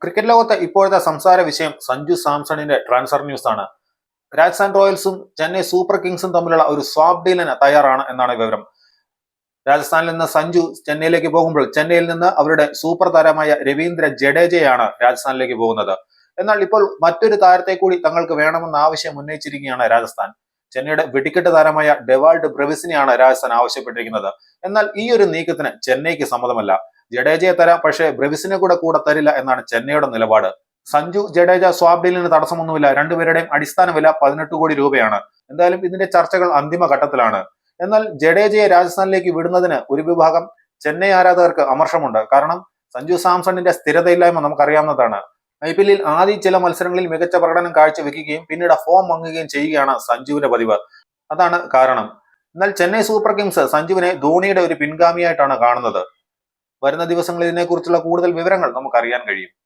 Cricket ലോകത്തെ ഇപ്പോഴത്തെ സംസാര വിഷയം സഞ്ജു സാംസണിന്റെ ട്രാൻസ്ഫർ ന്യൂസ് ആണ്. രാജസ്ഥാൻ റോയൽസും ചെന്നൈ സൂപ്പർ കിങ്സും തമ്മിലുള്ള ഒരു സ്വാപ്പ് ഡീലിന് തയ്യാറാണ് എന്നാണ് വിവരം. രാജസ്ഥാനിൽ നിന്ന് സഞ്ജു ചെന്നൈയിലേക്ക് പോകുമ്പോൾ ചെന്നൈയിൽ നിന്ന് അവരുടെ സൂപ്പർ താരമായ രവീന്ദ്ര ജഡേജയാണ് രാജസ്ഥാനിലേക്ക് പോകുന്നത്. എന്നാൽ ഇപ്പോൾ മറ്റൊരു താരത്തെ കൂടി തങ്ങൾക്ക് വേണമെന്ന ആവശ്യം ഉന്നയിച്ചിരിക്കുകയാണ് രാജസ്ഥാൻ. ചെന്നൈയുടെ വെടിക്കെട്ട് താരമായ ഡെവാൾഡ് ബ്രെവിസിനെയാണ് രാജസ്ഥാൻ ആവശ്യപ്പെട്ടിരിക്കുന്നത്. എന്നാൽ ഈ ഒരു നീക്കത്തിന് ചെന്നൈക്ക് സമ്മതമല്ല. ജഡേജയെ തരാം, പക്ഷേ ബ്രെവിസിനെ കൂടെ തരില്ല എന്നാണ് ചെന്നൈയുടെ നിലപാട്. സഞ്ജു ജഡേജ സ്വാപ്പ് ഡീലിന് തടസ്സമൊന്നുമില്ല. രണ്ടുപേരുടെയും അടിസ്ഥാന വില 18 കോടി രൂപയാണ്. എന്തായാലും ഇതിന്റെ ചർച്ചകൾ അന്തിമ ഘട്ടത്തിലാണ്. എന്നാൽ ജഡേജയെ രാജസ്ഥാനിലേക്ക് വിടുന്നതിന് ഒരു വിഭാഗം ചെന്നൈ ആരാധകർക്ക് അമർഷമുണ്ട്. കാരണം സഞ്ജു സാംസണിന്റെ സ്ഥിരതയില്ലായ്മ നമുക്കറിയാവുന്നതാണ്. IPL ആദ്യ ചില മത്സരങ്ങളിൽ മികച്ച പ്രകടനം കാഴ്ചവെക്കുകയും പിന്നീട് ഫോം മങ്ങുകയും ചെയ്യുകയാണ് സഞ്ജുവിന്റെ പതിവ്. അതാണ് കാരണം. എന്നാൽ ചെന്നൈ സൂപ്പർ കിങ്സ് സഞ്ജുവിനെ ധോണിയുടെ ഒരു പിൻഗാമിയായിട്ടാണ് കാണുന്നത്. വരുന്ന ദിവസങ്ങളിൽ ഇതിനെക്കുറിച്ചുള്ള കൂടുതൽ വിവരങ്ങൾ നമുക്ക് അറിയാൻ കഴിയും.